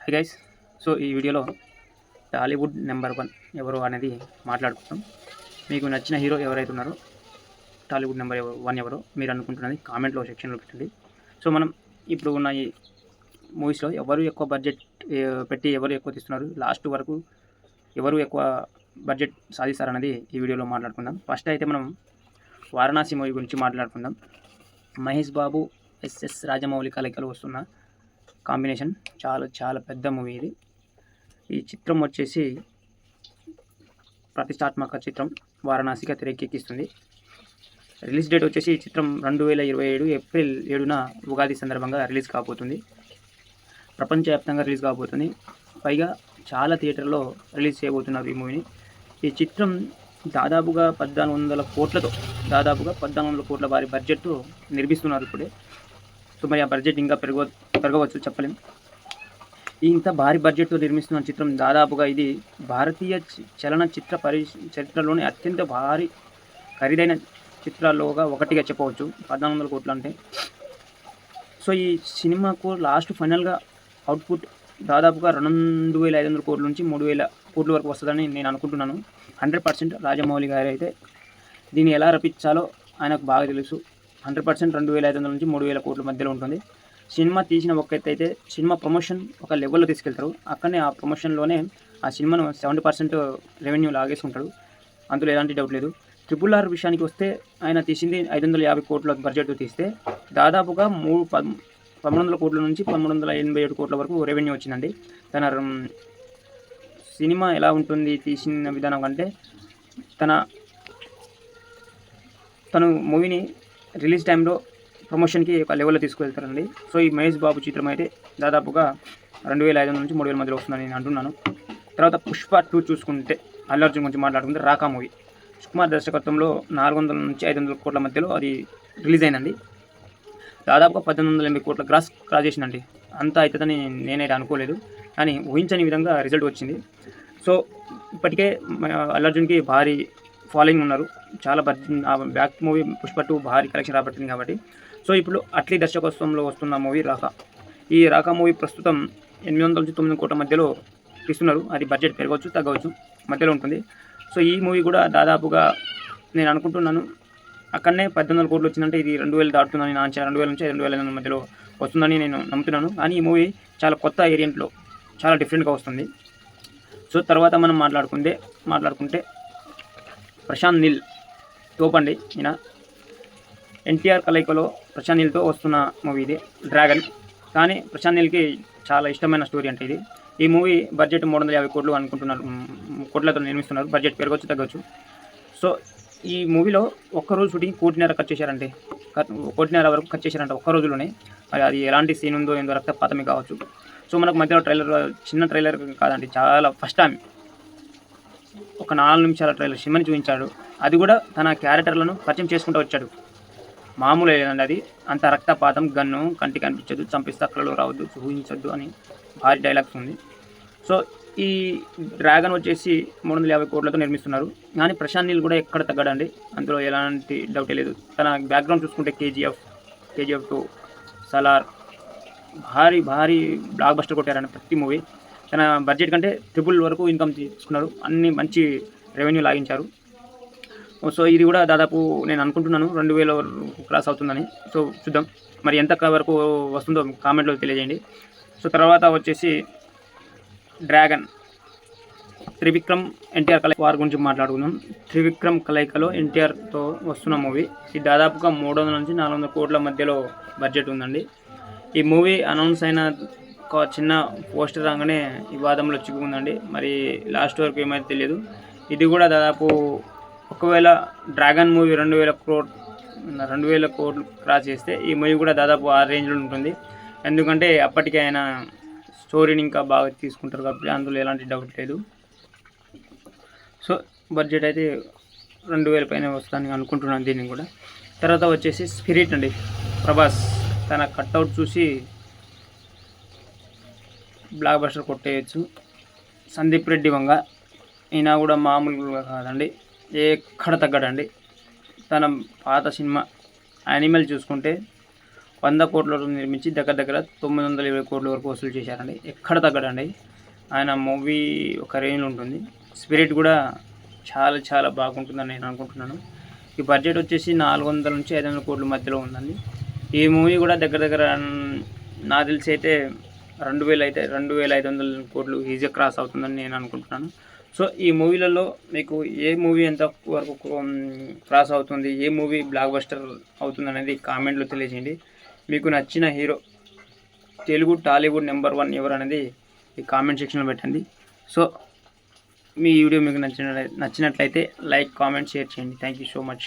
Hi guys. So ఈ వీడియోలో Tollywood number 1 ఎవరు అనేది మాట్లాడుకుంటాం. మీకు నచ్చిన హీరో ఎవరైతే ఉన్నారో టాలీవుడ్ నెంబర్ 1 ఎవరో మీరు అనుకుంటున్నది కామెంట్లో సెక్షన్లో పెట్టండి. సో మనం ఇప్పుడు ఉన్న ఈ మూవీస్లో ఎవరు ఎక్కువ బడ్జెట్ పెట్టి ఎవరు ఎక్కువ తీస్తున్నారు, లాస్ట్ వరకు ఎవరు ఎక్కువ బడ్జెట్ సాధిస్తారన్నది ఈ వీడియోలో మాట్లాడుకుందాం. ఫస్ట్ అయితే మనం వారణాసి మూవీ గురించి మాట్లాడుకుందాం. మహేష్ బాబు ఎస్ఎస్ రాజమౌళి కలయికలు వస్తున్న కాంబినేషన్ చాలా చాలా పెద్ద మూవీ ఇది. ఈ చిత్రం వచ్చేసి ప్రతిష్టాత్మక చిత్రం వారణాసిగా తెరకెక్కిస్తుంది. రిలీజ్ డేట్ వచ్చేసి ఈ చిత్రం 2027 ఏప్రిల్ 7న ఉగాది సందర్భంగా రిలీజ్ కాబోతుంది. ప్రపంచవ్యాప్తంగా రిలీజ్ కాబోతుంది. పైగా చాలా థియేటర్లో రిలీజ్ చేయబోతున్నారు ఈ మూవీని. ఈ చిత్రం దాదాపుగా 1400 కోట్ల వారి బడ్జెట్ నిర్మిస్తున్నారు ఇప్పుడే. సో మరి ఆ బడ్జెట్ ఇంకా పెరగవచ్చు, చెప్పలేం. ఇంత భారీ బడ్జెట్తో నిర్మిస్తున్న చిత్రం దాదాపుగా ఇది భారతీయ చలనచిత్ర చరిత్రలోనే అత్యంత భారీ ఖరీదైన చిత్రాల్లోగా ఒకటిగా చెప్పవచ్చు. 1400 కోట్లు అంటే. సో ఈ సినిమాకు లాస్ట్ ఫైనల్గా అవుట్పుట్ దాదాపుగా 2500 కోట్ల నుంచి 3000 కోట్ల వరకు వస్తుందని నేను అనుకుంటున్నాను. 100% రాజమౌళి గారు అయితే దీన్ని ఎలా రప్పించాలో ఆయనకు బాగా తెలుసు. 100% 2500 నుంచి 3000 కోట్ల మధ్యలో ఉంటుంది. సినిమా తీసిన ఒక ఎత్తు అయితే సినిమా ప్రమోషన్ ఒక లెవెల్లో తీసుకెళ్తారు. అక్కడనే ఆ ప్రమోషన్లోనే ఆ సినిమాను 70% రెవెన్యూ లాగేసుకుంటాడు. అందులో ఎలాంటి డౌట్ లేదు. RRR విషయానికి వస్తే ఆయన తీసింది 550 కోట్ల బడ్జెట్తో తీస్తే దాదాపుగా 1300 కోట్ల నుంచి 1387 కోట్ల వరకు రెవెన్యూ వచ్చిందండి. తన సినిమా ఎలా ఉంటుంది తీసిన విధానం కంటే తను మూవీని రిలీజ్ టైంలో ప్రమోషన్కి ఒక లెవెల్లో తీసుకువెళ్తారండి. సో ఈ మహేష్ బాబు చిత్రం అయితే దాదాపుగా 2500 నుంచి 3000 మధ్యలో వస్తుందని నేను అంటున్నాను. తర్వాత పుష్ప 2 చూసుకుంటే అల్లు అర్జున్ గురించి మాట్లాడుకుంటే రాకా మూవీ సుకుమార్ దర్శకత్వంలో 400 నుంచి 500 కోట్ల మధ్యలో అది రిలీజ్ అయిందండి. దాదాపుగా 1880 కోట్ల క్రాస్ చేసిందండి. అంతా అవుతుందని నేనైతే అనుకోలేదు, కానీ ఊహించని విధంగా రిజల్ట్ వచ్చింది. సో ఇప్పటికే అల్లు అర్జున్కి భారీ ఫాలోయింగ్ ఉన్నారు. చాలా బ్యాక్ మూవీ పుష్ప 2 భారీ కలెక్షన్ రాబట్టింది కాబట్టి. సో ఇప్పుడు అట్లీ దర్శకత్వంలో వస్తున్న మూవీ రాకా. ఈ రాకా మూవీ ప్రస్తుతం 800 నుంచి 900 కోట్ల మధ్యలో తీస్తున్నారు. అది బడ్జెట్ పెరగవచ్చు, తగ్గవచ్చు, మధ్యలో ఉంటుంది. సో ఈ మూవీ కూడా దాదాపుగా నేను అనుకుంటున్నాను అక్కడనే 1800 కోట్లు వచ్చిందంటే ఇది 2000 దాటుతుందని నా అంచనా. 2000 నుంచి 2500 మధ్యలో వస్తుందని నేను నమ్ముతున్నాను. కానీ ఈ మూవీ చాలా కొత్త వేరియంట్లో చాలా డిఫరెంట్గా వస్తుంది. సో తర్వాత మనం మాట్లాడుకుంటే ప్రశాంత్ నీల్ తోపండి. ఈయన ఎన్టీఆర్ కలయికలో ప్రశాంత్ నీల్తో వస్తున్న మూవీ ఇది డ్రాగన్. కానీ ప్రశాంత్ నీల్కి చాలా ఇష్టమైన స్టోరీ అంటే ఇది. ఈ మూవీ బడ్జెట్ 350 కోట్లు అనుకుంటున్నారు, కోట్లతో నిర్మిస్తున్నారు. బడ్జెట్ పెరగవచ్చు, తగ్గవచ్చు. సో ఈ మూవీలో ఒక్కరోజు షూటింగ్ 1.5 ఖర్చు చేశారంటే 1.5 వరకు ఖర్చు చేశారంట ఒక్క రోజులోనే. మరి అది ఎలాంటి సీన్ ఉందో ఏందో రక్తపాతమే కావచ్చు. సో మనకు మధ్యలో చిన్న ట్రైలర్ కాదండి, చాలా ఫస్ట్ టైం ఒక 4 నిమిషాల ట్రైలర్ సినిమాని చూపించాడు. అది కూడా తన క్యారెక్టర్లను పరిచయం చేసుకుంటూ వచ్చాడు. మామూలు లేదండి, అది అంత రక్తపాతం, గన్ను కంటికి కనిపించదు, చంపిస్తే అక్కడలో రావద్దు, ఊహించద్దు అని భారీ డైలాగ్స్ ఉంది. సో ఈ డ్రాగన్ వచ్చేసి 350 కోట్లతో నిర్మిస్తున్నారు. కానీ ప్రశాంత్ నీల్ కూడా ఎక్కడ తగ్గడండి, అందులో ఎలాంటి డౌటే లేదు. తన బ్యాక్గ్రౌండ్ చూసుకుంటే KGF 2, సలార్ భారీ బ్లాక్ బస్టర్ కొట్టారని ప్రతి మూవీ. తన బడ్జెట్ కంటే ట్రిపుల్ వరకు ఇన్కమ్ తీసుకున్నారు. అన్ని మంచి రెవెన్యూ లాగించారు. సో ఇది కూడా దాదాపు నేను అనుకుంటున్నాను 2000 క్రాస్ అవుతుందని. సో చూద్దాం మరి ఎంత వరకు వస్తుందో కామెంట్లో తెలియజేయండి. సో తర్వాత వచ్చేసి డ్రాగన్ త్రివిక్రమ్ ఎన్టీఆర్ వారి గురించి మాట్లాడుకుందాం. త్రివిక్రమ్ కలయికలో ఎన్టీఆర్తో వస్తున్న మూవీ. ఇది దాదాపుగా 300 నుంచి 400 కోట్ల మధ్యలో బడ్జెట్ ఉందండి. ఈ మూవీ అనౌన్స్ అయిన ఒక చిన్న పోస్టర్ రాగానే వివాదంలో చిక్కుకుందండి. మరి లాస్ట్ వరకు ఏమైతే తెలియదు. ఇది కూడా దాదాపు ఒకవేళ డ్రాగన్ మూవీ 2000 కోట్లు క్రాస్ చేస్తే ఈ మూవీ కూడా దాదాపు ఆ రేంజ్లో ఉంటుంది. ఎందుకంటే అప్పటికే ఆయన స్టోరీని ఇంకా బాగా తీసుకుంటారు కాబట్టి అందులో ఎలాంటి డౌట్ లేదు. సో బడ్జెట్ అయితే 2000 పైన వస్తుందని అనుకుంటున్నాను దీన్ని కూడా. తర్వాత వచ్చేసి స్పిరిట్ అండి. ప్రభాస్ తన కట్అవుట్ చూసి బ్లాక్ బస్టర్ కొట్టేయచ్చు. సందీప్ రెడ్డి వంగ ఈయన కూడా మామూలుగా కాదండి, ఎక్కడ తగ్గడండి. తన పాత సినిమా యానిమల్ చూసుకుంటే 100 కోట్లతో నిర్మించి దగ్గర దగ్గర 920 కోట్ల వరకు వసూలు చేశారండి. ఎక్కడ తగ్గడండి. ఆయన మూవీ ఒక రేంజ్లో ఉంటుంది. స్పిరిట్ కూడా చాలా చాలా బాగుంటుందని నేను అనుకుంటున్నాను. ఈ బడ్జెట్ వచ్చేసి 400 నుంచి 500 కోట్ల మధ్యలో ఉందండి. ఈ మూవీ కూడా దగ్గర దగ్గర నాకు తెలిసి అయితే 2500 కోట్లు ఈజీగా క్రాస్ అవుతుందని నేను అనుకుంటున్నాను. సో ఈ మూవీలలో మీకు ఏ మూవీ ఎంత వరకు క్రాస్ అవుతుంది, ఏ మూవీ బ్లాక్ బస్టర్ అవుతుంది అనేది కామెంట్లో తెలియజేయండి. మీకు నచ్చిన హీరో తెలుగు టాలీవుడ్ నెంబర్ 1 ఎవరు అనేది ఈ కామెంట్ సెక్షన్లో పెట్టండి. సో మీ వీడియో మీకు నచ్చినట్లయితే లైక్, కామెంట్, షేర్ చేయండి. Thank you so much.